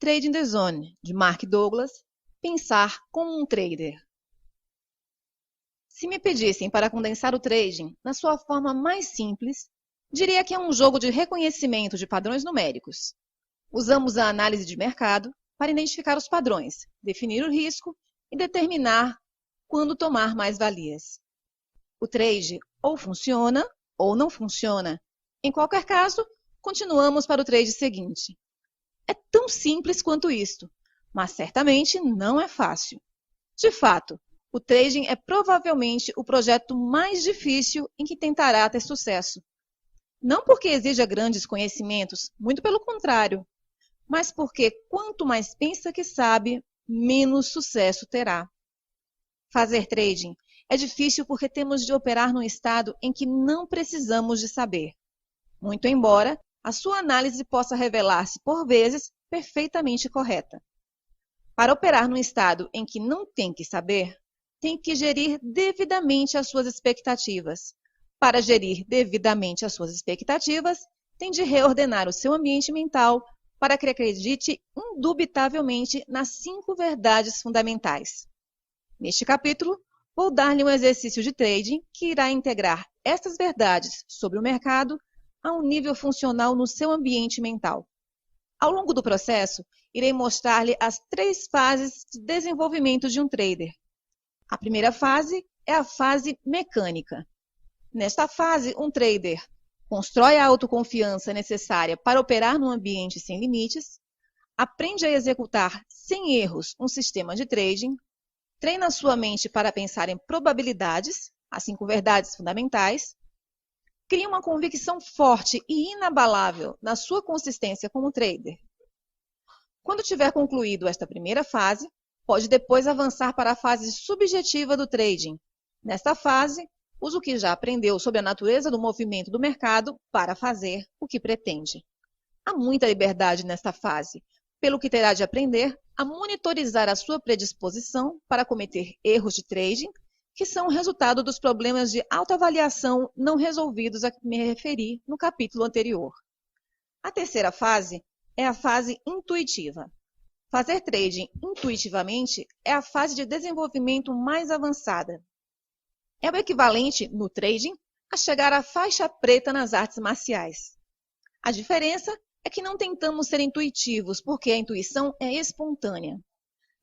Trading the Zone, de Mark Douglas, Pensar como um Trader. Se me pedissem para condensar o trading na sua forma mais simples, diria que é um jogo de reconhecimento de padrões numéricos. Usamos a análise de mercado para identificar os padrões, definir o risco e determinar quando tomar mais-valias. O trade ou funciona ou não funciona. Em qualquer caso, continuamos para o trade seguinte. É tão simples quanto isto, mas certamente não é fácil. De fato, o trading é provavelmente o projeto mais difícil em que tentará ter sucesso. Não porque exija grandes conhecimentos, muito pelo contrário, mas porque quanto mais pensa que sabe, menos sucesso terá. Fazer trading é difícil porque temos de operar num estado em que não precisamos de saber. Muito embora a sua análise possa revelar-se, por vezes, perfeitamente correta. Para operar num estado em que não tem que saber, tem que gerir devidamente as suas expectativas. Para gerir devidamente as suas expectativas, tem de reordenar o seu ambiente mental para que acredite indubitavelmente nas 5 verdades fundamentais. Neste capítulo, vou dar-lhe um exercício de trading que irá integrar estas verdades sobre o mercado a um nível funcional no seu ambiente mental. Ao longo do processo, irei mostrar-lhe as 3 fases de desenvolvimento de um trader. A primeira fase é a fase mecânica. Nesta fase, um trader constrói a autoconfiança necessária para operar num ambiente sem limites, aprende a executar sem erros um sistema de trading, treina sua mente para pensar em probabilidades, as 5 verdades fundamentais, cria uma convicção forte e inabalável na sua consistência como trader. Quando tiver concluído esta primeira fase, pode depois avançar para a fase subjetiva do trading. Nesta fase, usa o que já aprendeu sobre a natureza do movimento do mercado para fazer o que pretende. Há muita liberdade nesta fase, pelo que terá de aprender a monitorizar a sua predisposição para cometer erros de trading, que são o resultado dos problemas de autoavaliação não resolvidos a que me referi no capítulo anterior. A terceira fase é a fase intuitiva. Fazer trading intuitivamente é a fase de desenvolvimento mais avançada. É o equivalente, no trading, a chegar à faixa preta nas artes marciais. A diferença é que não tentamos ser intuitivos, porque a intuição é espontânea.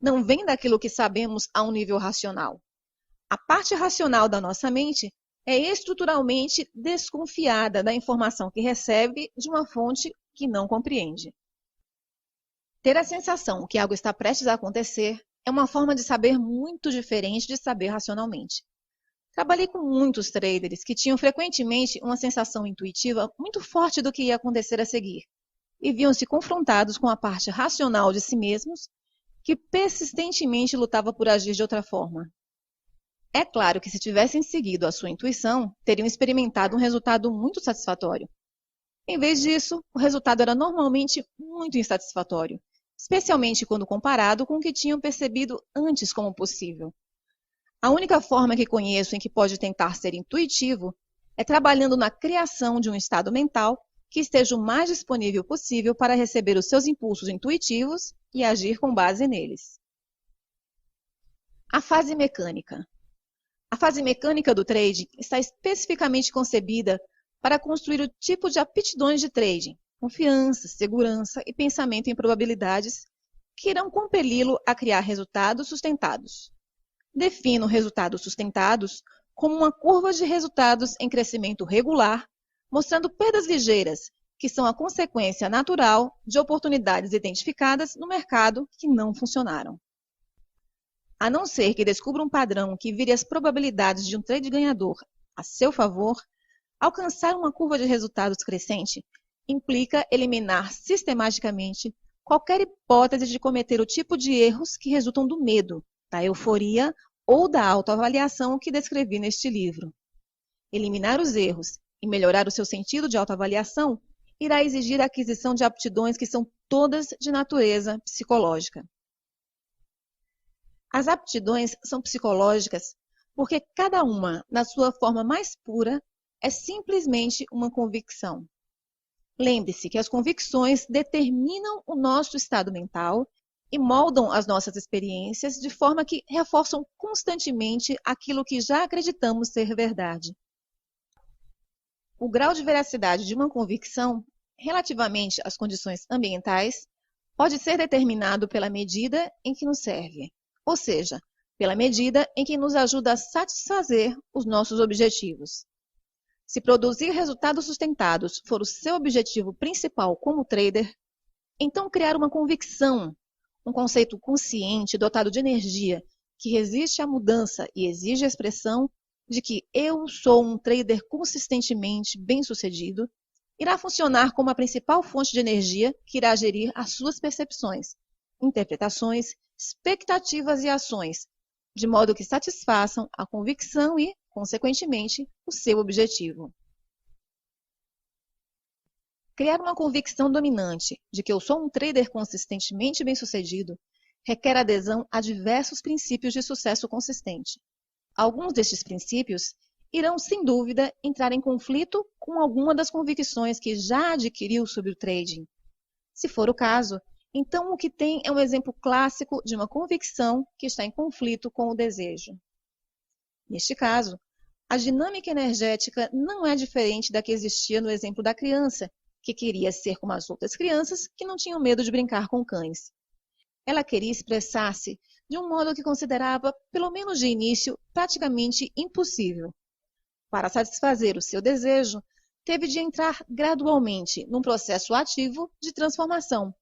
Não vem daquilo que sabemos a um nível racional. A parte racional da nossa mente é estruturalmente desconfiada da informação que recebe de uma fonte que não compreende. Ter a sensação que algo está prestes a acontecer é uma forma de saber muito diferente de saber racionalmente. Trabalhei com muitos traders que tinham frequentemente uma sensação intuitiva muito forte do que ia acontecer a seguir e viam-se confrontados com a parte racional de si mesmos que persistentemente lutava por agir de outra forma. É claro que se tivessem seguido a sua intuição, teriam experimentado um resultado muito satisfatório. Em vez disso, o resultado era normalmente muito insatisfatório, especialmente quando comparado com o que tinham percebido antes como possível. A única forma que conheço em que pode tentar ser intuitivo é trabalhando na criação de um estado mental que esteja o mais disponível possível para receber os seus impulsos intuitivos e agir com base neles. A fase mecânica. A fase mecânica do trading está especificamente concebida para construir o tipo de aptidões de trading, confiança, segurança e pensamento em probabilidades que irão compeli-lo a criar resultados sustentados. Defino resultados sustentados como uma curva de resultados em crescimento regular, mostrando perdas ligeiras, que são a consequência natural de oportunidades identificadas no mercado que não funcionaram. A não ser que descubra um padrão que vire as probabilidades de um trade ganhador a seu favor, alcançar uma curva de resultados crescente implica eliminar sistematicamente qualquer hipótese de cometer o tipo de erros que resultam do medo, da euforia ou da autoavaliação que descrevi neste livro. Eliminar os erros e melhorar o seu sentido de autoavaliação irá exigir a aquisição de aptidões que são todas de natureza psicológica. As aptidões são psicológicas porque cada uma, na sua forma mais pura, é simplesmente uma convicção. Lembre-se que as convicções determinam o nosso estado mental e moldam as nossas experiências de forma que reforçam constantemente aquilo que já acreditamos ser verdade. O grau de veracidade de uma convicção, relativamente às condições ambientais, pode ser determinado pela medida em que nos serve, ou seja, pela medida em que nos ajuda a satisfazer os nossos objetivos. Se produzir resultados sustentados for o seu objetivo principal como trader, então criar uma convicção, um conceito consciente dotado de energia que resiste à mudança e exige a expressão de que eu sou um trader consistentemente bem-sucedido, irá funcionar como a principal fonte de energia que irá gerir as suas percepções, interpretações, expectativas e ações, de modo que satisfaçam a convicção e, consequentemente, o seu objetivo. Criar uma convicção dominante de que eu sou um trader consistentemente bem-sucedido requer adesão a diversos princípios de sucesso consistente. Alguns destes princípios irão, sem dúvida, entrar em conflito com alguma das convicções que já adquiriu sobre o trading. Se for o caso, então o que tem é um exemplo clássico de uma convicção que está em conflito com o desejo. Neste caso, a dinâmica energética não é diferente da que existia no exemplo da criança, que queria ser como as outras crianças que não tinham medo de brincar com cães. Ela queria expressar-se de um modo que considerava, pelo menos de início, praticamente impossível. Para satisfazer o seu desejo, teve de entrar gradualmente num processo ativo de transformação.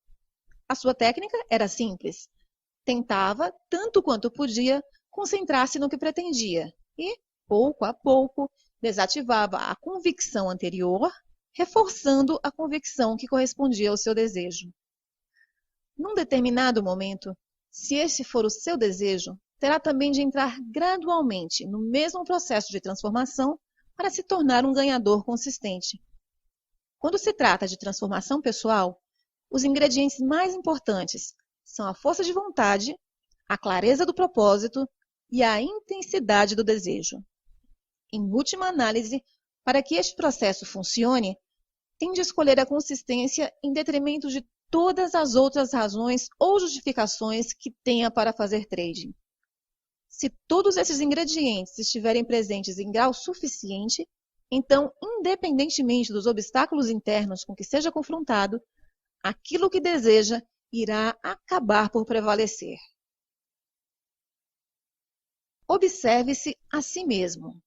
A sua técnica era simples. Tentava, tanto quanto podia, concentrar-se no que pretendia e, pouco a pouco, desativava a convicção anterior, reforçando a convicção que correspondia ao seu desejo. Num determinado momento, se esse for o seu desejo, terá também de entrar gradualmente no mesmo processo de transformação para se tornar um ganhador consistente. Quando se trata de transformação pessoal, os ingredientes mais importantes são a força de vontade, a clareza do propósito e a intensidade do desejo. Em última análise, para que este processo funcione, tem de escolher a consistência em detrimento de todas as outras razões ou justificações que tenha para fazer trading. Se todos esses ingredientes estiverem presentes em grau suficiente, então, independentemente dos obstáculos internos com que seja confrontado, aquilo que deseja irá acabar por prevalecer. Observe-se a si mesmo.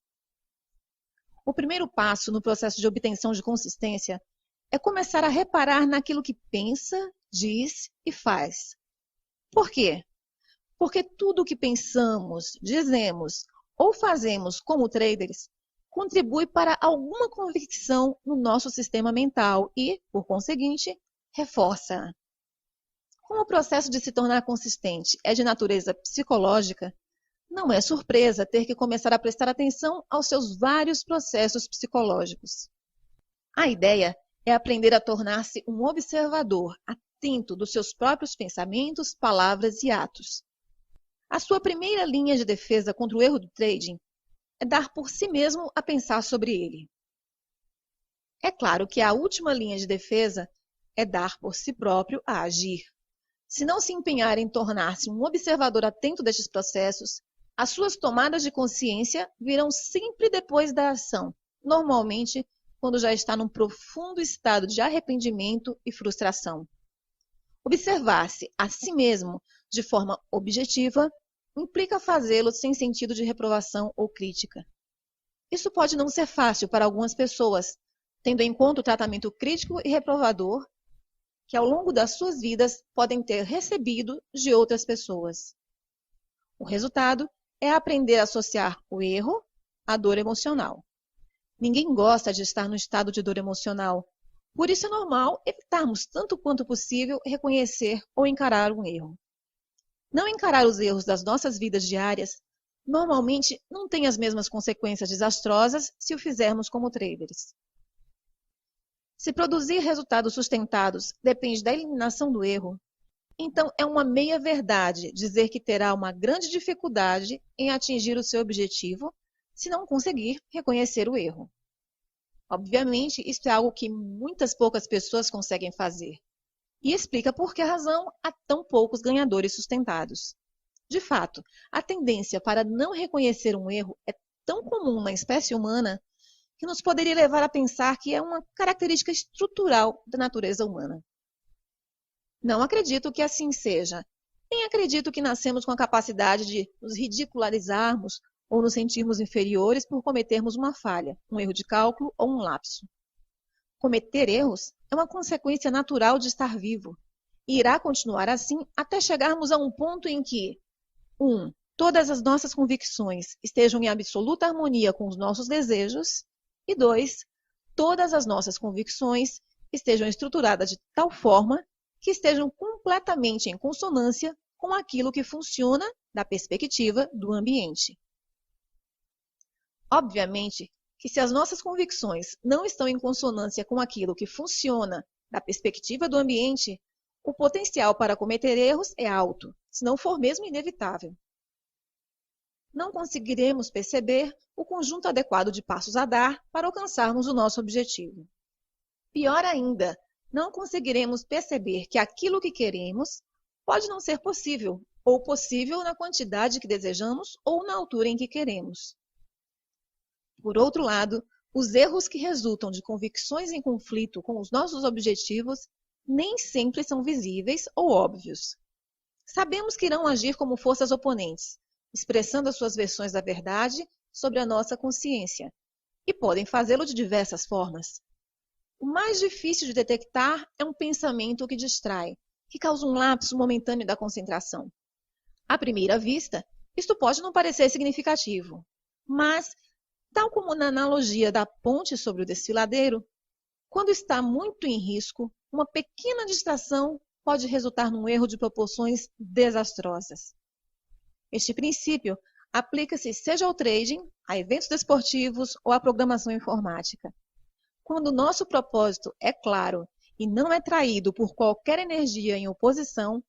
O primeiro passo no processo de obtenção de consistência é começar a reparar naquilo que pensa, diz e faz. Por quê? Porque tudo o que pensamos, dizemos ou fazemos como traders contribui para alguma convicção no nosso sistema mental e, por conseguinte, reforça-a. Como o processo de se tornar consistente é de natureza psicológica, não é surpresa ter que começar a prestar atenção aos seus vários processos psicológicos. A ideia é aprender a tornar-se um observador atento dos seus próprios pensamentos, palavras e atos. A sua primeira linha de defesa contra o erro do trading é dar por si mesmo a pensar sobre ele. É claro que a última linha de defesa é dar por si próprio a agir. Se não se empenhar em tornar-se um observador atento destes processos, as suas tomadas de consciência virão sempre depois da ação, normalmente quando já está num profundo estado de arrependimento e frustração. Observar-se a si mesmo de forma objetiva implica fazê-lo sem sentido de reprovação ou crítica. Isso pode não ser fácil para algumas pessoas, tendo em conta o tratamento crítico e reprovador que ao longo das suas vidas podem ter recebido de outras pessoas. O resultado é aprender a associar o erro à dor emocional. Ninguém gosta de estar no estado de dor emocional, por isso é normal evitarmos tanto quanto possível reconhecer ou encarar um erro. Não encarar os erros das nossas vidas diárias normalmente não tem as mesmas consequências desastrosas se o fizermos como traders. Se produzir resultados sustentados depende da eliminação do erro, então é uma meia-verdade dizer que terá uma grande dificuldade em atingir o seu objetivo se não conseguir reconhecer o erro. Obviamente, isso é algo que muitas poucas pessoas conseguem fazer. E explica por que razão há tão poucos ganhadores sustentados. De fato, a tendência para não reconhecer um erro é tão comum na espécie humana que nos poderia levar a pensar que é uma característica estrutural da natureza humana. Não acredito que assim seja. Nem acredito que nascemos com a capacidade de nos ridicularizarmos ou nos sentirmos inferiores por cometermos uma falha, um erro de cálculo ou um lapso. Cometer erros é uma consequência natural de estar vivo e irá continuar assim até chegarmos a um ponto em que 1. Todas as nossas convicções estejam em absoluta harmonia com os nossos desejos e 2. Todas as nossas convicções estejam estruturadas de tal forma que estejam completamente em consonância com aquilo que funciona da perspectiva do ambiente. Obviamente que se as nossas convicções não estão em consonância com aquilo que funciona da perspectiva do ambiente, o potencial para cometer erros é alto, se não for mesmo inevitável. Não conseguiremos perceber o conjunto adequado de passos a dar para alcançarmos o nosso objetivo. Pior ainda, não conseguiremos perceber que aquilo que queremos pode não ser possível, ou possível na quantidade que desejamos ou na altura em que queremos. Por outro lado, os erros que resultam de convicções em conflito com os nossos objetivos nem sempre são visíveis ou óbvios. Sabemos que irão agir como forças oponentes, expressando as suas versões da verdade sobre a nossa consciência, e podem fazê-lo de diversas formas. O mais difícil de detectar é um pensamento que distrai, que causa um lapso momentâneo da concentração. À primeira vista, isto pode não parecer significativo, mas, tal como na analogia da ponte sobre o desfiladeiro, quando está muito em risco, uma pequena distração pode resultar num erro de proporções desastrosas. Este princípio aplica-se seja ao trading, a eventos desportivos ou à programação informática. Quando o nosso propósito é claro e não é traído por qualquer energia em oposição,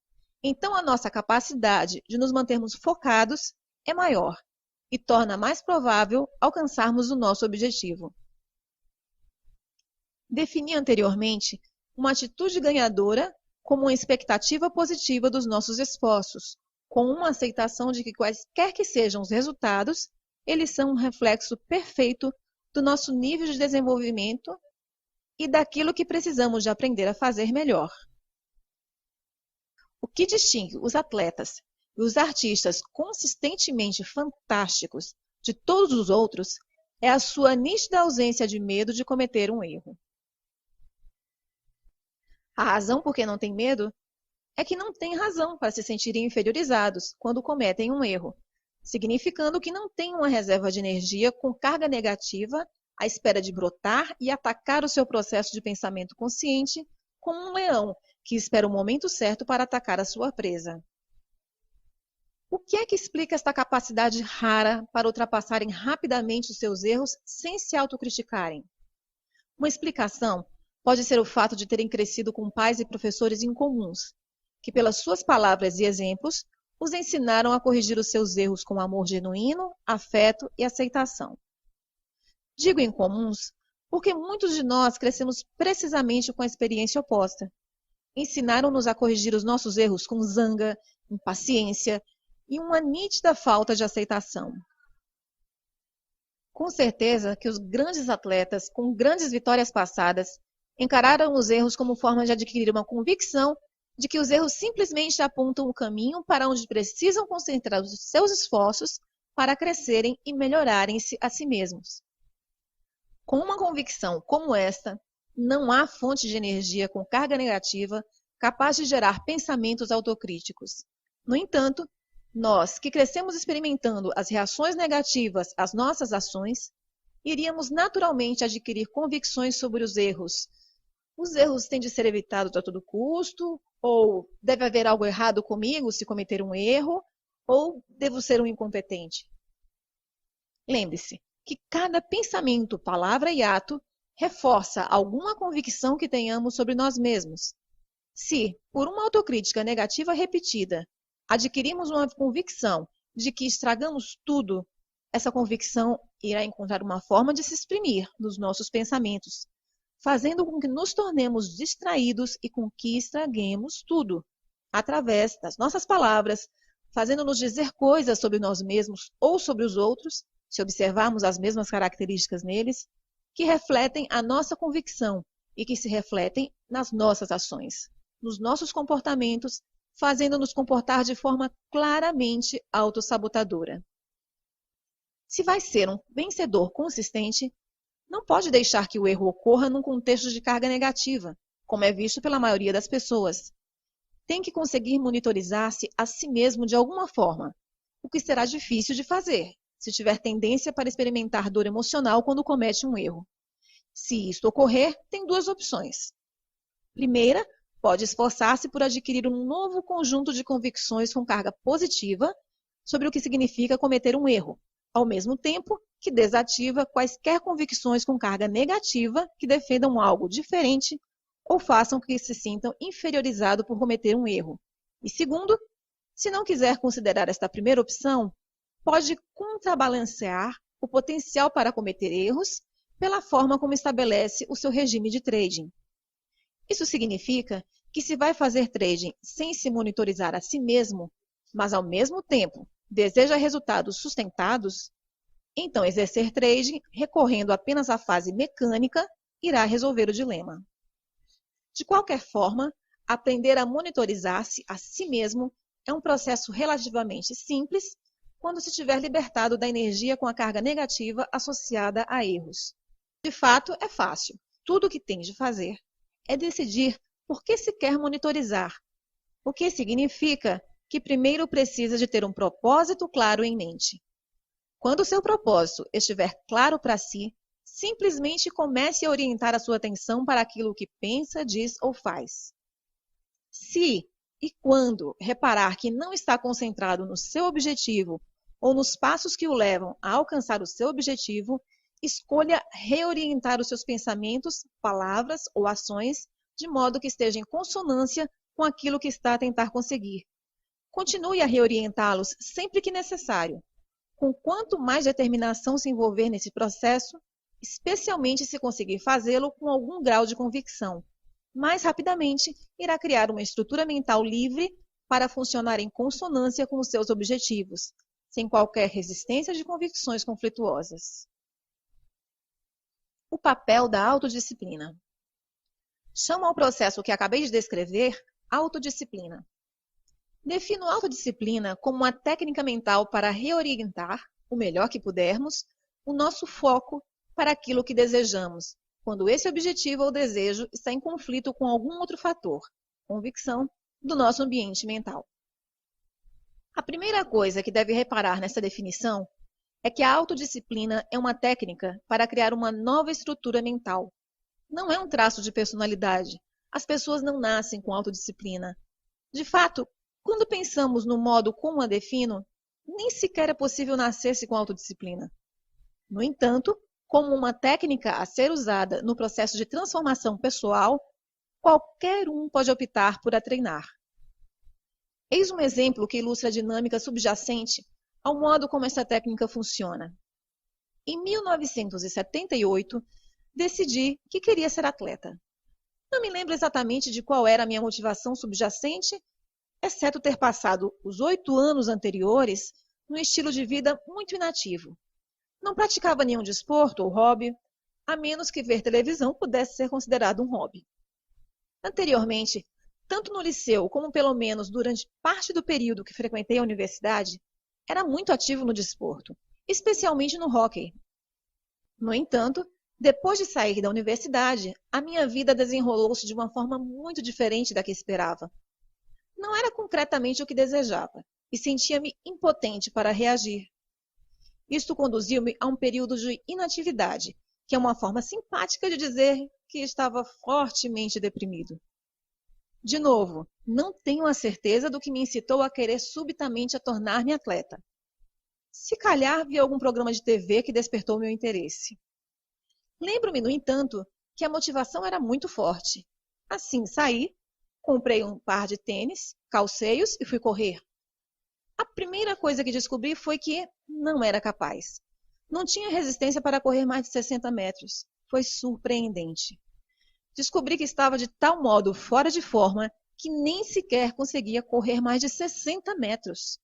então a nossa capacidade de nos mantermos focados é maior e torna mais provável alcançarmos o nosso objetivo. Defini anteriormente uma atitude ganhadora como uma expectativa positiva dos nossos esforços, com uma aceitação de que quaisquer que sejam os resultados, eles são um reflexo perfeito do nosso nível de desenvolvimento e daquilo que precisamos de aprender a fazer melhor. O que distingue os atletas e os artistas consistentemente fantásticos de todos os outros é a sua nítida ausência de medo de cometer um erro. A razão por que não tem medo é que não têm razão para se sentirem inferiorizados quando cometem um erro, significando que não têm uma reserva de energia com carga negativa à espera de brotar e atacar o seu processo de pensamento consciente como um leão que espera o momento certo para atacar a sua presa. O que é que explica esta capacidade rara para ultrapassarem rapidamente os seus erros sem se autocriticarem? Uma explicação pode ser o fato de terem crescido com pais e professores incomuns, que pelas suas palavras e exemplos, os ensinaram a corrigir os seus erros com amor genuíno, afeto e aceitação. Digo incomuns porque muitos de nós crescemos precisamente com a experiência oposta. Ensinaram-nos a corrigir os nossos erros com zanga, impaciência e uma nítida falta de aceitação. Com certeza que os grandes atletas, com grandes vitórias passadas, encararam os erros como forma de adquirir uma convicção de que os erros simplesmente apontam o caminho para onde precisam concentrar os seus esforços para crescerem e melhorarem-se a si mesmos. Com uma convicção como esta, não há fonte de energia com carga negativa capaz de gerar pensamentos autocríticos. No entanto, nós, que crescemos experimentando as reações negativas às nossas ações, iríamos naturalmente adquirir convicções sobre os erros. Os erros têm de ser evitados a todo custo, ou deve haver algo errado comigo se cometer um erro, ou devo ser um incompetente. Lembre-se que cada pensamento, palavra e ato reforça alguma convicção que tenhamos sobre nós mesmos. Se, por uma autocrítica negativa repetida, adquirimos uma convicção de que estragamos tudo, essa convicção irá encontrar uma forma de se exprimir nos nossos pensamentos, fazendo com que nos tornemos distraídos e com que estraguemos tudo, através das nossas palavras, fazendo-nos dizer coisas sobre nós mesmos ou sobre os outros, se observarmos as mesmas características neles, que refletem a nossa convicção e que se refletem nas nossas ações, nos nossos comportamentos, fazendo-nos comportar de forma claramente autossabotadora. Se vai ser um vencedor consistente, não pode deixar que o erro ocorra num contexto de carga negativa, como é visto pela maioria das pessoas. Tem que conseguir monitorizar-se a si mesmo de alguma forma, o que será difícil de fazer, se tiver tendência para experimentar dor emocional quando comete um erro. Se isto ocorrer, tem duas opções. Primeira, pode esforçar-se por adquirir um novo conjunto de convicções com carga positiva sobre o que significa cometer um erro, ao mesmo tempo que desativa quaisquer convicções com carga negativa que defendam algo diferente ou façam que se sintam inferiorizados por cometer um erro. E segundo, se não quiser considerar esta primeira opção, pode contrabalancear o potencial para cometer erros pela forma como estabelece o seu regime de trading. Isso significa que se vai fazer trading sem se monitorizar a si mesmo, mas ao mesmo tempo deseja resultados sustentados, então exercer trading recorrendo apenas à fase mecânica irá resolver o dilema. De qualquer forma, aprender a monitorizar-se a si mesmo é um processo relativamente simples quando se tiver libertado da energia com a carga negativa associada a erros. De fato, é fácil. Tudo o que tem de fazer é decidir por que se quer monitorizar, o que significa que primeiro precisa de ter um propósito claro em mente. Quando o seu propósito estiver claro para si, simplesmente comece a orientar a sua atenção para aquilo que pensa, diz ou faz. Se e quando reparar que não está concentrado no seu objetivo ou nos passos que o levam a alcançar o seu objetivo, escolha reorientar os seus pensamentos, palavras ou ações de modo que esteja em consonância com aquilo que está a tentar conseguir. Continue a reorientá-los sempre que necessário. Com quanto mais determinação se envolver nesse processo, especialmente se conseguir fazê-lo com algum grau de convicção, mais rapidamente irá criar uma estrutura mental livre para funcionar em consonância com os seus objetivos, sem qualquer resistência de convicções conflituosas. O papel da autodisciplina. Chamo ao processo que acabei de descrever autodisciplina. Defino autodisciplina como uma técnica mental para reorientar, o melhor que pudermos, o nosso foco para aquilo que desejamos, quando esse objetivo ou desejo está em conflito com algum outro fator, convicção, do nosso ambiente mental. A primeira coisa que deve reparar nessa definição é que a autodisciplina é uma técnica para criar uma nova estrutura mental. Não é um traço de personalidade. As pessoas não nascem com autodisciplina. De fato, quando pensamos no modo como a defino, nem sequer é possível nascer-se com autodisciplina. No entanto, como uma técnica a ser usada no processo de transformação pessoal, qualquer um pode optar por a treinar. Eis um exemplo que ilustra a dinâmica subjacente ao modo como essa técnica funciona. Em 1978, decidi que queria ser atleta. Não me lembro exatamente de qual era a minha motivação subjacente, exceto ter passado os 8 anos anteriores num estilo de vida muito inativo. Não praticava nenhum desporto ou hobby, a menos que ver televisão pudesse ser considerado um hobby. Anteriormente, tanto no liceu como pelo menos durante parte do período que frequentei a universidade, era muito ativo no desporto, especialmente no hóquei. No entanto, depois de sair da universidade, a minha vida desenrolou-se de uma forma muito diferente da que esperava. Não era concretamente o que desejava, e sentia-me impotente para reagir. Isto conduziu-me a um período de inatividade, que é uma forma simpática de dizer que estava fortemente deprimido. De novo, não tenho a certeza do que me incitou a querer subitamente a tornar-me atleta. Se calhar vi algum programa de TV que despertou meu interesse. Lembro-me, no entanto, que a motivação era muito forte. Assim saí, comprei um par de tênis, calcei-os e fui correr. A primeira coisa que descobri foi que não era capaz. Não tinha resistência para correr mais de 60 metros. Foi surpreendente. Descobri que estava de tal modo fora de forma que nem sequer conseguia correr mais de 60 metros.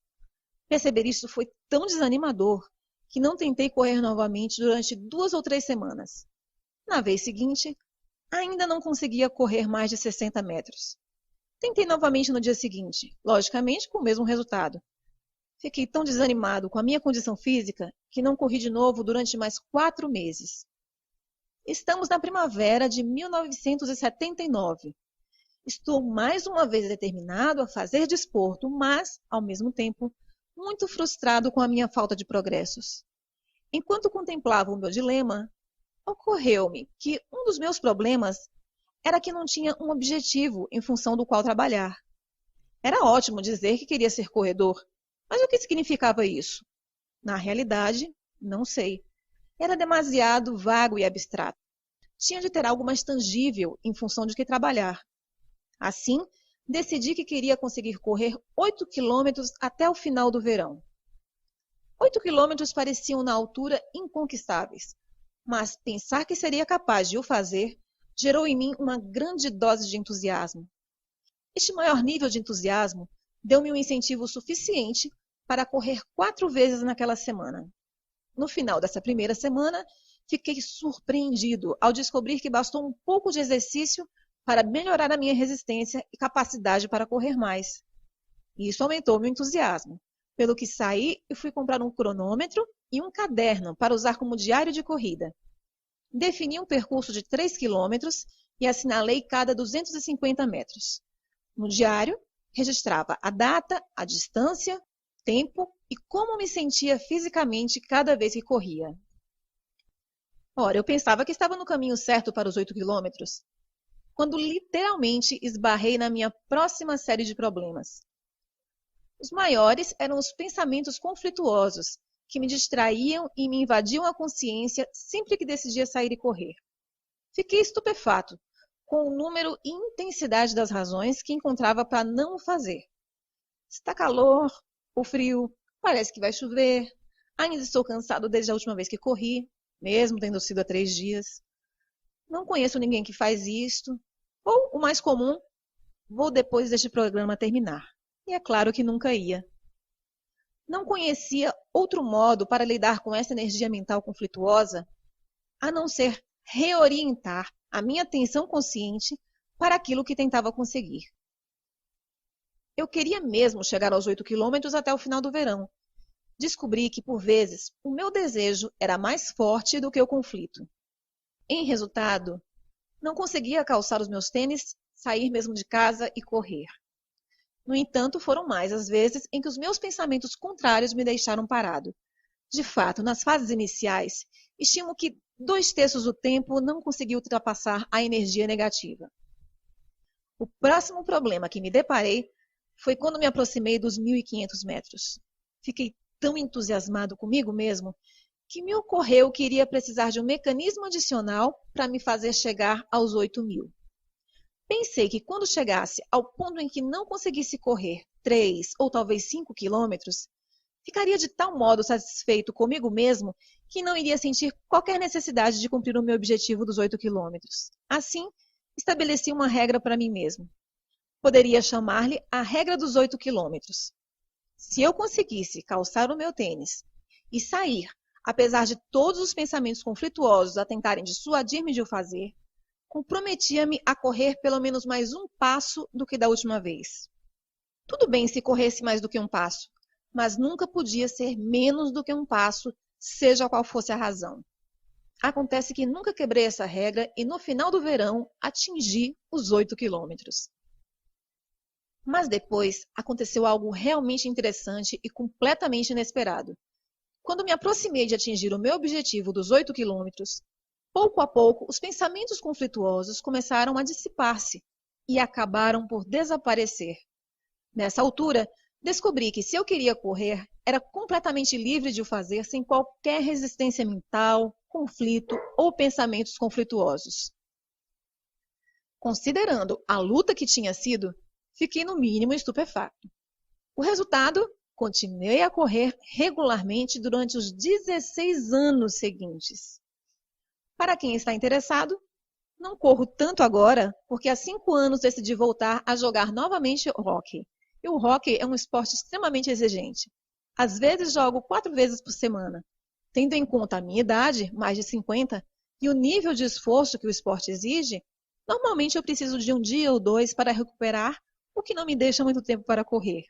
Perceber isso foi tão desanimador que não tentei correr novamente durante 2 ou 3 semanas. Na vez seguinte, ainda não conseguia correr mais de 60 metros. Tentei novamente no dia seguinte, logicamente com o mesmo resultado. Fiquei tão desanimado com a minha condição física que não corri de novo durante mais 4 meses. Estamos na primavera de 1979. Estou mais uma vez determinado a fazer desporto, mas, ao mesmo tempo, muito frustrado com a minha falta de progressos. Enquanto contemplava o meu dilema, ocorreu-me que um dos meus problemas era que não tinha um objetivo em função do qual trabalhar. Era ótimo dizer que queria ser corredor, mas o que significava isso? Na realidade, não sei. Era demasiado vago e abstrato. Tinha de ter algo mais tangível em função de que trabalhar. Assim, decidi que queria conseguir correr 8 quilômetros até o final do verão. 8 quilômetros pareciam na altura inconquistáveis, mas pensar que seria capaz de o fazer gerou em mim uma grande dose de entusiasmo. Este maior nível de entusiasmo deu-me um incentivo suficiente para correr 4 vezes naquela semana. No final dessa primeira semana, fiquei surpreendido ao descobrir que bastou um pouco de exercício para melhorar a minha resistência e capacidade para correr mais. Isso aumentou meu entusiasmo, pelo que saí e fui comprar um cronômetro e um caderno para usar como diário de corrida. Defini um percurso de 3 quilômetros e assinalei cada 250 metros. No diário, registrava a data, a distância, tempo e como me sentia fisicamente cada vez que corria. Ora, eu pensava que estava no caminho certo para os 8 quilômetros, quando literalmente esbarrei na minha próxima série de problemas. Os maiores eram os pensamentos conflituosos, que me distraíam e me invadiam a consciência sempre que decidia sair e correr. Fiquei estupefato com o número e intensidade das razões que encontrava para não o fazer. Está calor, o frio, parece que vai chover, ainda estou cansado desde a última vez que corri, mesmo tendo sido há 3 dias. Não conheço ninguém que faz isto, ou, o mais comum, vou depois deste programa terminar. E é claro que nunca ia. Não conhecia outro modo para lidar com essa energia mental conflituosa, a não ser reorientar a minha atenção consciente para aquilo que tentava conseguir. Eu queria mesmo chegar aos 8 quilômetros até o final do verão. Descobri que, por vezes, o meu desejo era mais forte do que o conflito. Em resultado, não conseguia calçar os meus tênis, sair mesmo de casa e correr. No entanto, foram mais as vezes em que os meus pensamentos contrários me deixaram parado. De fato, nas fases iniciais, estimo que 2/3 do tempo não consegui ultrapassar a energia negativa. O próximo problema que me deparei foi quando me aproximei dos 1.500 metros. Fiquei tão entusiasmado comigo mesmo que me ocorreu que iria precisar de um mecanismo adicional para me fazer chegar aos 8.000. Pensei que quando chegasse ao ponto em que não conseguisse correr 3 ou talvez 5 quilômetros, ficaria de tal modo satisfeito comigo mesmo que não iria sentir qualquer necessidade de cumprir o meu objetivo dos 8 quilômetros. Assim, estabeleci uma regra para mim mesmo. Poderia chamar-lhe a regra dos 8 quilômetros. Se eu conseguisse calçar o meu tênis e sair, apesar de todos os pensamentos conflituosos a tentarem dissuadir-me de o fazer, comprometia-me a correr pelo menos mais um passo do que da última vez. Tudo bem se corresse mais do que um passo, mas nunca podia ser menos do que um passo, seja qual fosse a razão. Acontece que nunca quebrei essa regra e no final do verão atingi os 8 quilômetros. Mas depois aconteceu algo realmente interessante e completamente inesperado. Quando me aproximei de atingir o meu objetivo dos 8 quilômetros, pouco a pouco os pensamentos conflituosos começaram a dissipar-se e acabaram por desaparecer. Nessa altura, descobri que se eu queria correr, era completamente livre de o fazer sem qualquer resistência mental, conflito ou pensamentos conflituosos. Considerando a luta que tinha sido, fiquei no mínimo estupefato. O resultado, Continuei a correr regularmente durante os 16 anos seguintes. Para quem está interessado, não corro tanto agora, porque há 5 anos decidi voltar a jogar novamente hóquei. E o hóquei é um esporte extremamente exigente. Às vezes jogo 4 vezes por semana. Tendo em conta a minha idade, mais de 50, e o nível de esforço que o esporte exige, normalmente eu preciso de um dia ou 2 para recuperar, o que não me deixa muito tempo para correr.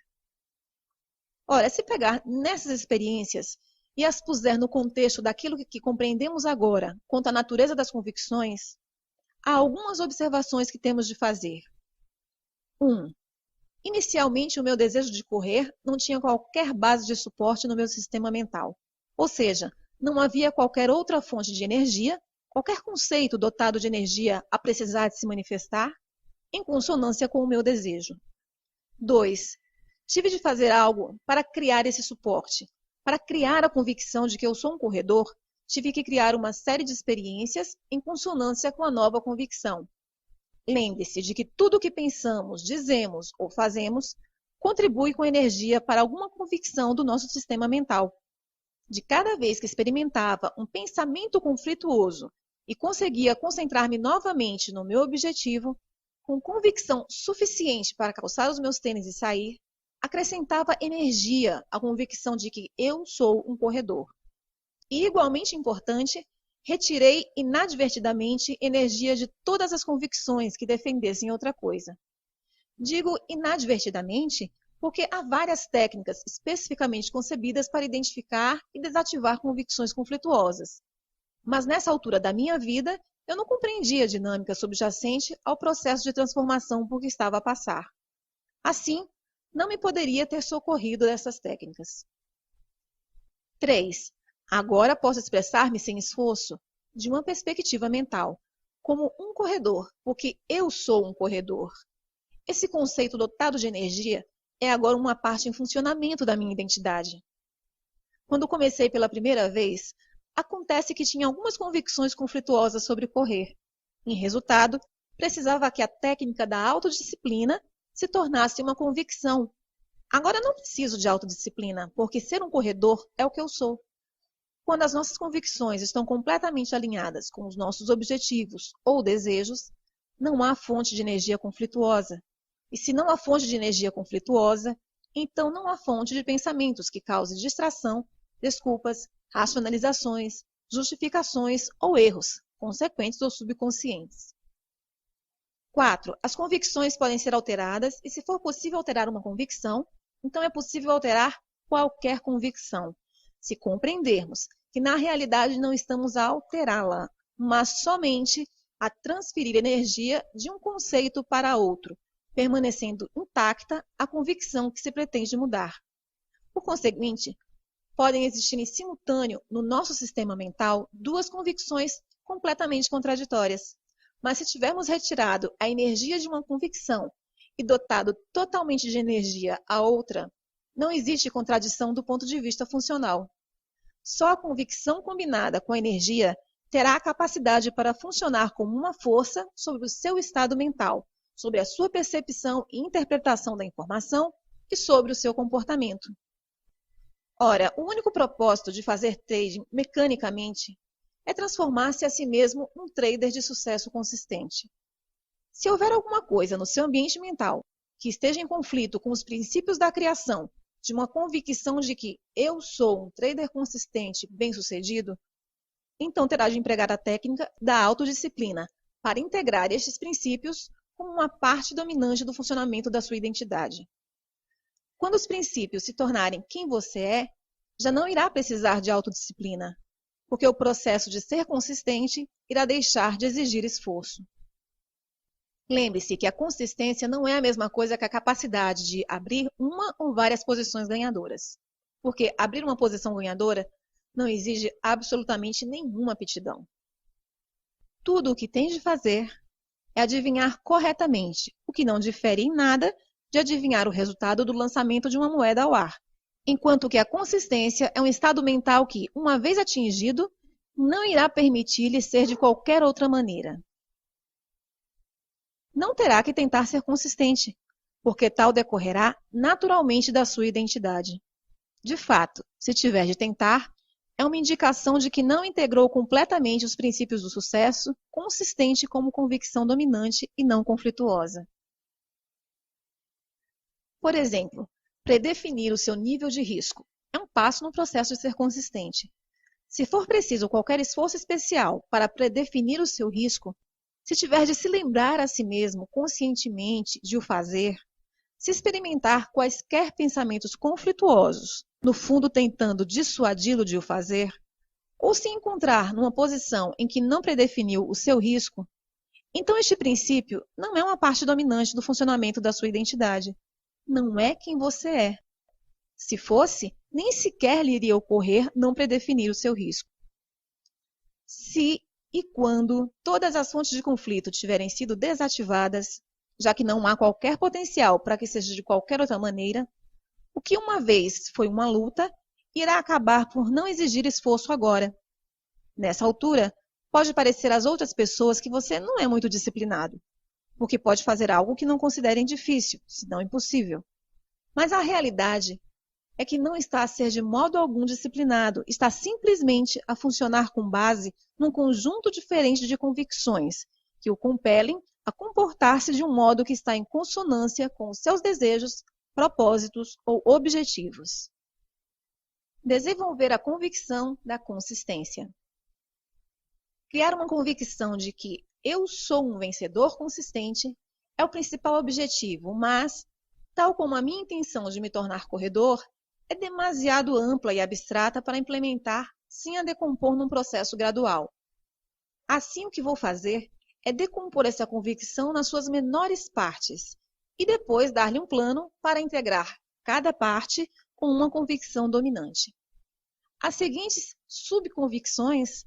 Ora, se pegar nessas experiências e as puser no contexto daquilo que compreendemos agora quanto à natureza das convicções, há algumas observações que temos de fazer. 1. Inicialmente, o meu desejo de correr não tinha qualquer base de suporte no meu sistema mental. Ou seja, não havia qualquer outra fonte de energia, qualquer conceito dotado de energia a precisar de se manifestar, em consonância com o meu desejo. 2. Tive de fazer algo para criar esse suporte. Para criar a convicção de que eu sou um corredor, tive que criar uma série de experiências em consonância com a nova convicção. Lembre-se de que tudo o que pensamos, dizemos ou fazemos contribui com energia para alguma convicção do nosso sistema mental. De cada vez que experimentava um pensamento conflituoso e conseguia concentrar-me novamente no meu objetivo, com convicção suficiente para calçar os meus tênis e sair, acrescentava energia à convicção de que eu sou um corredor. E, igualmente importante, retirei inadvertidamente energia de todas as convicções que defendessem outra coisa. Digo inadvertidamente porque há várias técnicas especificamente concebidas para identificar e desativar convicções conflituosas. Mas nessa altura da minha vida, eu não compreendia a dinâmica subjacente ao processo de transformação por que estava a passar. Assim, não me poderia ter socorrido dessas técnicas. 3. Agora posso expressar-me sem esforço, de uma perspectiva mental, como um corredor, porque eu sou um corredor. Esse conceito dotado de energia é agora uma parte em funcionamento da minha identidade. Quando comecei pela primeira vez, acontece que tinha algumas convicções conflituosas sobre correr. Em resultado, precisava que a técnica da autodisciplina se tornasse uma convicção. Agora não preciso de autodisciplina, porque ser um corredor é o que eu sou. Quando as nossas convicções estão completamente alinhadas com os nossos objetivos ou desejos, não há fonte de energia conflituosa. E se não há fonte de energia conflituosa, então não há fonte de pensamentos que cause distração, desculpas, racionalizações, justificações ou erros, consequentes ou subconscientes. 4. As convicções podem ser alteradas e, se for possível alterar uma convicção, então é possível alterar qualquer convicção, se compreendermos que na realidade não estamos a alterá-la, mas somente a transferir energia de um conceito para outro, permanecendo intacta a convicção que se pretende mudar. Por conseguinte, podem existir em simultâneo no nosso sistema mental duas convicções completamente contraditórias. Mas se tivermos retirado a energia de uma convicção e dotado totalmente de energia a outra, não existe contradição do ponto de vista funcional. Só a convicção combinada com a energia terá a capacidade para funcionar como uma força sobre o seu estado mental, sobre a sua percepção e interpretação da informação e sobre o seu comportamento. Ora, o único propósito de fazer trading mecanicamente é transformar-se a si mesmo num trader de sucesso consistente. Se houver alguma coisa no seu ambiente mental que esteja em conflito com os princípios da criação, de uma convicção de que eu sou um trader consistente bem-sucedido, então terá de empregar a técnica da autodisciplina para integrar estes princípios como uma parte dominante do funcionamento da sua identidade. Quando os princípios se tornarem quem você é, já não irá precisar de autodisciplina, porque o processo de ser consistente irá deixar de exigir esforço. Lembre-se que a consistência não é a mesma coisa que a capacidade de abrir uma ou várias posições ganhadoras, porque abrir uma posição ganhadora não exige absolutamente nenhuma aptidão. Tudo o que tem de fazer é adivinhar corretamente, o que não difere em nada de adivinhar o resultado do lançamento de uma moeda ao ar, enquanto que a consistência é um estado mental que, uma vez atingido, não irá permitir-lhe ser de qualquer outra maneira. Não terá que tentar ser consistente, porque tal decorrerá naturalmente da sua identidade. De fato, se tiver de tentar, é uma indicação de que não integrou completamente os princípios do sucesso, consistente como convicção dominante e não conflituosa. Por exemplo, predefinir o seu nível de risco é um passo no processo de ser consistente. Se for preciso qualquer esforço especial para predefinir o seu risco, se tiver de se lembrar a si mesmo conscientemente de o fazer, se experimentar quaisquer pensamentos conflituosos, no fundo tentando dissuadi-lo de o fazer, ou se encontrar numa posição em que não predefiniu o seu risco, então este princípio não é uma parte dominante do funcionamento da sua identidade. Não é quem você é. Se fosse, nem sequer lhe iria ocorrer não predefinir o seu risco. Se e quando todas as fontes de conflito tiverem sido desativadas, já que não há qualquer potencial para que seja de qualquer outra maneira, o que uma vez foi uma luta irá acabar por não exigir esforço agora. Nessa altura, pode parecer às outras pessoas que você não é muito disciplinado, porque pode fazer algo que não considerem difícil, se não impossível. Mas a realidade é que não está a ser de modo algum disciplinado, está simplesmente a funcionar com base num conjunto diferente de convicções que o compelem a comportar-se de um modo que está em consonância com os seus desejos, propósitos ou objetivos. Desenvolver a convicção da consistência. Criar uma convicção de que eu sou um vencedor consistente é o principal objetivo, mas, tal como a minha intenção de me tornar corredor, é demasiado ampla e abstrata para implementar sem a decompor num processo gradual. Assim, o que vou fazer é decompor essa convicção nas suas menores partes e depois dar-lhe um plano para integrar cada parte com uma convicção dominante. As seguintes subconvicções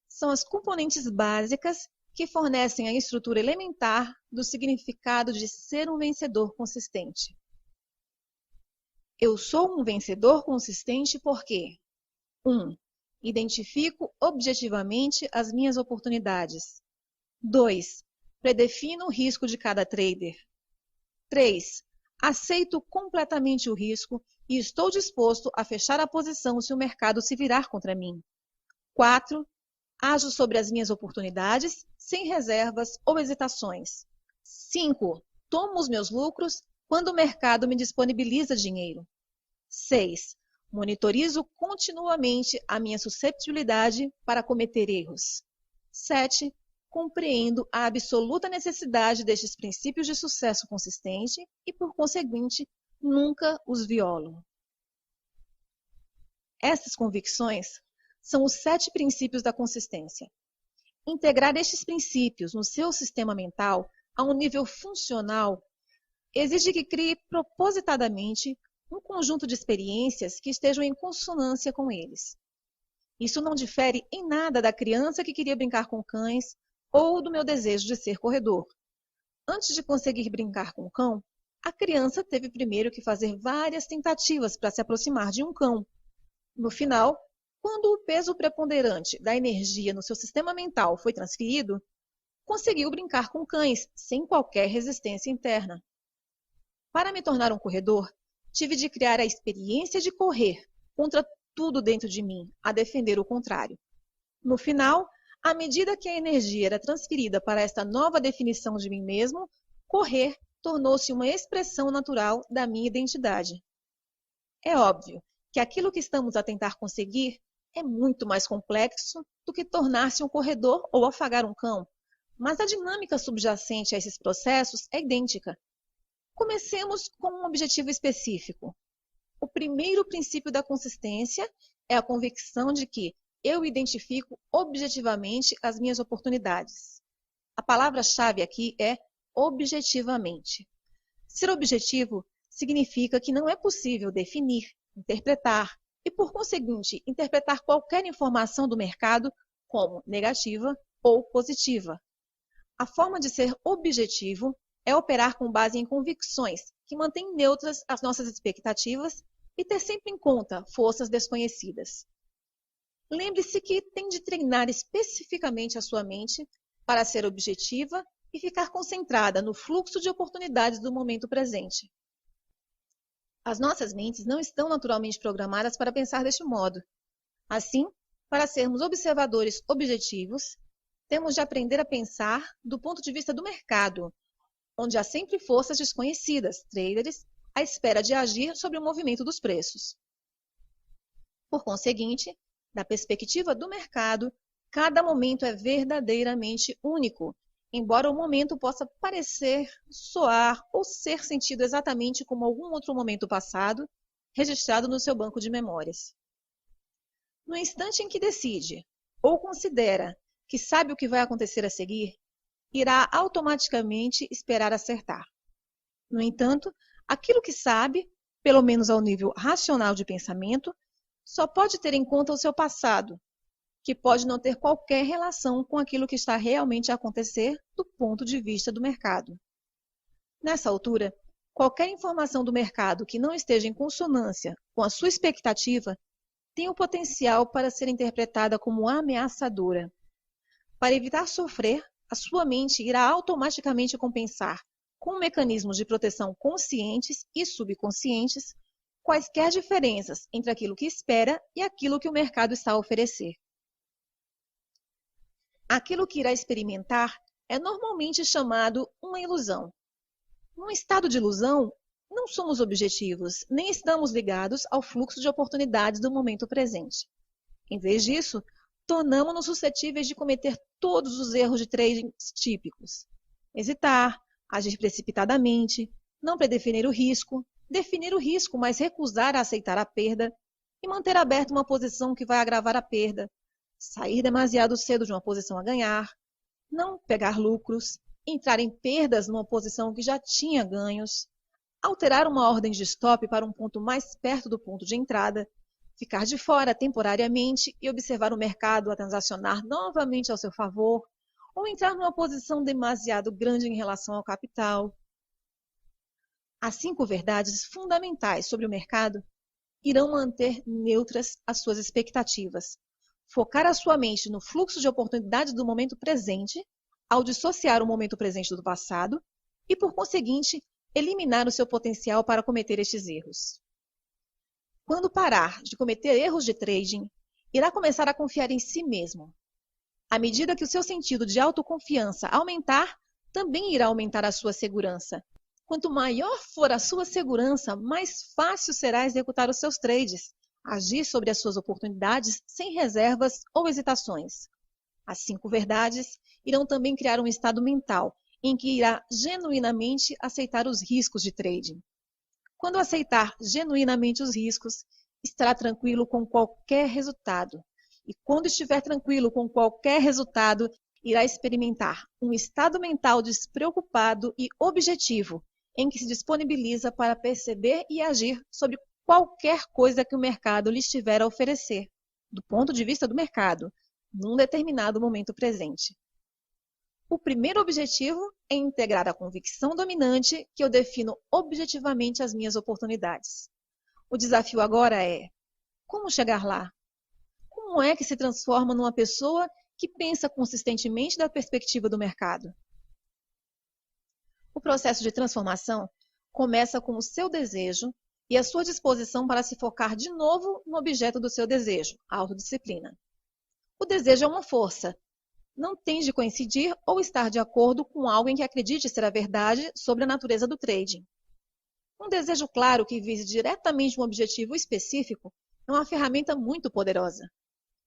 são as componentes básicas que fornecem a estrutura elementar do significado de ser um vencedor consistente. Eu sou um vencedor consistente porque 1. Identifico objetivamente as minhas oportunidades. 2. Predefino o risco de cada trader. 3. Aceito completamente o risco e estou disposto a fechar a posição se o mercado se virar contra mim. 4. Ajo sobre as minhas oportunidades, sem reservas ou hesitações. 5. Tomo os meus lucros quando o mercado me disponibiliza dinheiro. 6. Monitorizo continuamente a minha susceptibilidade para cometer erros. 7. Compreendo a absoluta necessidade destes princípios de sucesso consistente e, por conseguinte, nunca os violo. Essas convicções são os 7 princípios da consistência. Integrar estes princípios no seu sistema mental a um nível funcional exige que crie propositadamente um conjunto de experiências que estejam em consonância com eles. Isso não difere em nada da criança que queria brincar com cães ou do meu desejo de ser corredor. Antes de conseguir brincar com o cão, a criança teve primeiro que fazer várias tentativas para se aproximar de um cão. No final, quando o peso preponderante da energia no seu sistema mental foi transferido, conseguiu brincar com cães sem qualquer resistência interna. Para me tornar um corredor, tive de criar a experiência de correr contra tudo dentro de mim, a defender o contrário. No final, à medida que a energia era transferida para esta nova definição de mim mesmo, correr tornou-se uma expressão natural da minha identidade. É óbvio que aquilo que estamos a tentar conseguir é muito mais complexo do que tornar-se um corredor ou afagar um cão, mas a dinâmica subjacente a esses processos é idêntica. Comecemos com um objetivo específico. O primeiro princípio da consistência é a convicção de que eu identifico objetivamente as minhas oportunidades. A palavra-chave aqui é objetivamente. Ser objetivo significa que não é possível definir, interpretar e, por conseguinte, interpretar qualquer informação do mercado como negativa ou positiva. A forma de ser objetivo é operar com base em convicções que mantêm neutras as nossas expectativas e ter sempre em conta forças desconhecidas. Lembre-se que tem de treinar especificamente a sua mente para ser objetiva e ficar concentrada no fluxo de oportunidades do momento presente. As nossas mentes não estão naturalmente programadas para pensar deste modo. Assim, para sermos observadores objetivos, temos de aprender a pensar do ponto de vista do mercado, onde há sempre forças desconhecidas, traders, à espera de agir sobre o movimento dos preços. Por conseguinte, da perspectiva do mercado, cada momento é verdadeiramente único, embora o momento possa parecer, soar ou ser sentido exatamente como algum outro momento passado, registrado no seu banco de memórias. No instante em que decide, ou considera que sabe o que vai acontecer a seguir, irá automaticamente esperar acertar. No entanto, aquilo que sabe, pelo menos ao nível racional de pensamento, só pode ter em conta o seu passado, que pode não ter qualquer relação com aquilo que está realmente a acontecer do ponto de vista do mercado. Nessa altura, qualquer informação do mercado que não esteja em consonância com a sua expectativa tem o potencial para ser interpretada como ameaçadora. Para evitar sofrer, a sua mente irá automaticamente compensar, com mecanismos de proteção conscientes e subconscientes, quaisquer diferenças entre aquilo que espera e aquilo que o mercado está a oferecer. Aquilo que irá experimentar é normalmente chamado uma ilusão. Num estado de ilusão, não somos objetivos, nem estamos ligados ao fluxo de oportunidades do momento presente. Em vez disso, tornamos-nos suscetíveis de cometer todos os erros de trading típicos. Hesitar, agir precipitadamente, não predefinir o risco, definir o risco, mas recusar a aceitar a perda e manter aberta uma posição que vai agravar a perda, sair demasiado cedo de uma posição a ganhar, não pegar lucros, entrar em perdas numa posição que já tinha ganhos, alterar uma ordem de stop para um ponto mais perto do ponto de entrada, ficar de fora temporariamente e observar o mercado a transacionar novamente ao seu favor, ou entrar numa posição demasiado grande em relação ao capital. As 5 verdades fundamentais sobre o mercado irão manter neutras as suas expectativas, focar a sua mente no fluxo de oportunidades do momento presente, ao dissociar o momento presente do passado e, por conseguinte, eliminar o seu potencial para cometer estes erros. Quando parar de cometer erros de trading, irá começar a confiar em si mesmo. À medida que o seu sentido de autoconfiança aumentar, também irá aumentar a sua segurança. Quanto maior for a sua segurança, mais fácil será executar os seus trades, agir sobre as suas oportunidades sem reservas ou hesitações. As 5 verdades irão também criar um estado mental em que irá genuinamente aceitar os riscos de trading. Quando aceitar genuinamente os riscos, estará tranquilo com qualquer resultado. E quando estiver tranquilo com qualquer resultado, irá experimentar um estado mental despreocupado e objetivo, em que se disponibiliza para perceber e agir sobre qualquer coisa que o mercado lhe estiver a oferecer, do ponto de vista do mercado, num determinado momento presente. O primeiro objetivo é integrar a convicção dominante que eu defino objetivamente as minhas oportunidades. O desafio agora é: como chegar lá? Como é que se transforma numa pessoa que pensa consistentemente da perspectiva do mercado? O processo de transformação começa com o seu desejo e a sua disposição para se focar de novo no objeto do seu desejo, a autodisciplina. O desejo é uma força. Não tem de coincidir ou estar de acordo com algo em que acredite ser a verdade sobre a natureza do trading. Um desejo claro que vise diretamente um objetivo específico é uma ferramenta muito poderosa.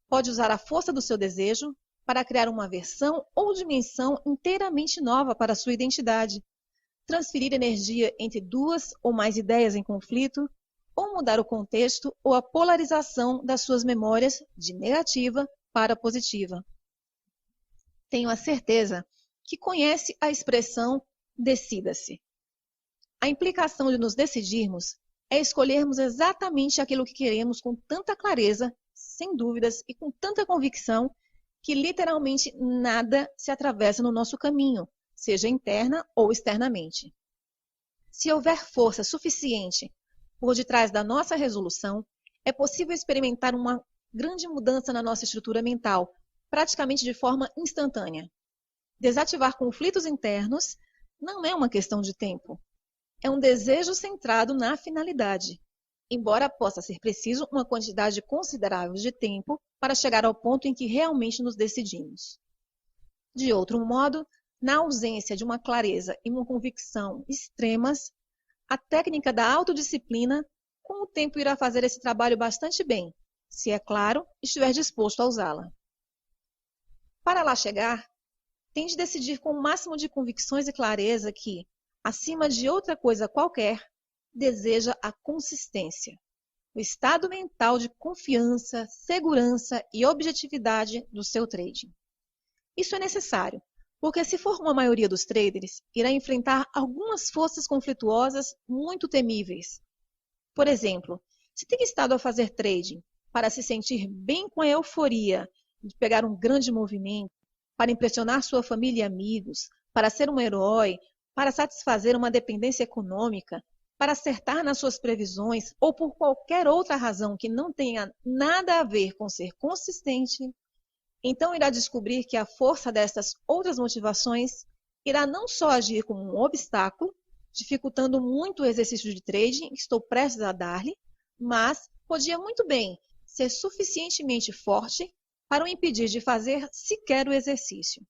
Pode usar a força do seu desejo para criar uma versão ou dimensão inteiramente nova para a sua identidade, transferir energia entre 2 ou mais ideias em conflito, ou mudar o contexto ou a polarização das suas memórias de negativa para positiva. Tenho a certeza que conhece a expressão decida-se. A implicação de nos decidirmos é escolhermos exatamente aquilo que queremos com tanta clareza, sem dúvidas e com tanta convicção que literalmente nada se atravessa no nosso caminho, seja interna ou externamente. Se houver força suficiente por detrás da nossa resolução, é possível experimentar uma grande mudança na nossa estrutura mental, praticamente de forma instantânea. Desativar conflitos internos não é uma questão de tempo. É um desejo centrado na finalidade, embora possa ser preciso uma quantidade considerável de tempo para chegar ao ponto em que realmente nos decidimos. De outro modo, na ausência de uma clareza e uma convicção extremas, a técnica da autodisciplina, com o tempo, irá fazer esse trabalho bastante bem, se, é claro, estiver disposto a usá-la. Para lá chegar, tem de decidir com o máximo de convicções e clareza que, acima de outra coisa qualquer, deseja a consistência, o estado mental de confiança, segurança e objetividade do seu trading. Isso é necessário, porque se for como a maioria dos traders, irá enfrentar algumas forças conflituosas muito temíveis. Por exemplo, se tem estado a fazer trading para se sentir bem com a euforia de pegar um grande movimento, para impressionar sua família e amigos, para ser um herói, para satisfazer uma dependência econômica, para acertar nas suas previsões ou por qualquer outra razão que não tenha nada a ver com ser consistente, então irá descobrir que a força destas outras motivações irá não só agir como um obstáculo, dificultando muito o exercício de trading que estou prestes a dar-lhe, mas podia muito bem ser suficientemente forte para o impedir de fazer sequer o exercício.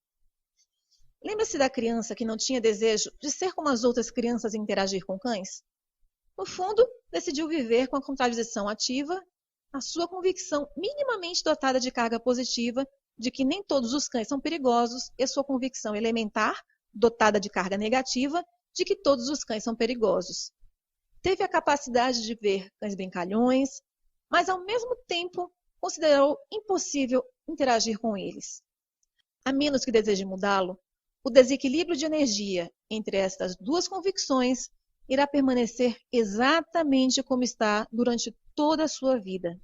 Lembra-se da criança que não tinha desejo de ser como as outras crianças e interagir com cães? No fundo, decidiu viver com a contradição ativa, a sua convicção minimamente dotada de carga positiva de que nem todos os cães são perigosos e sua convicção elementar, dotada de carga negativa, de que todos os cães são perigosos. Teve a capacidade de ver cães brincalhões, mas ao mesmo tempo considerou impossível interagir com eles. A menos que deseje mudá-lo, o desequilíbrio de energia entre estas duas convicções irá permanecer exatamente como está durante toda a sua vida.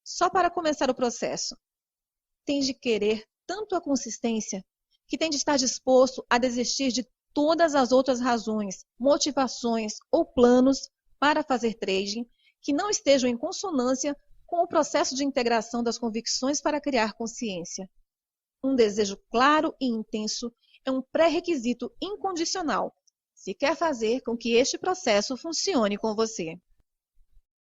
Só para começar o processo, tem de querer tanto a consistência que tem de estar disposto a desistir de todas as outras razões, motivações ou planos para fazer trading que não estejam em consonância com o processo de integração das convicções para criar consciência. Um desejo claro e intenso é um pré-requisito incondicional se quer fazer com que este processo funcione com você.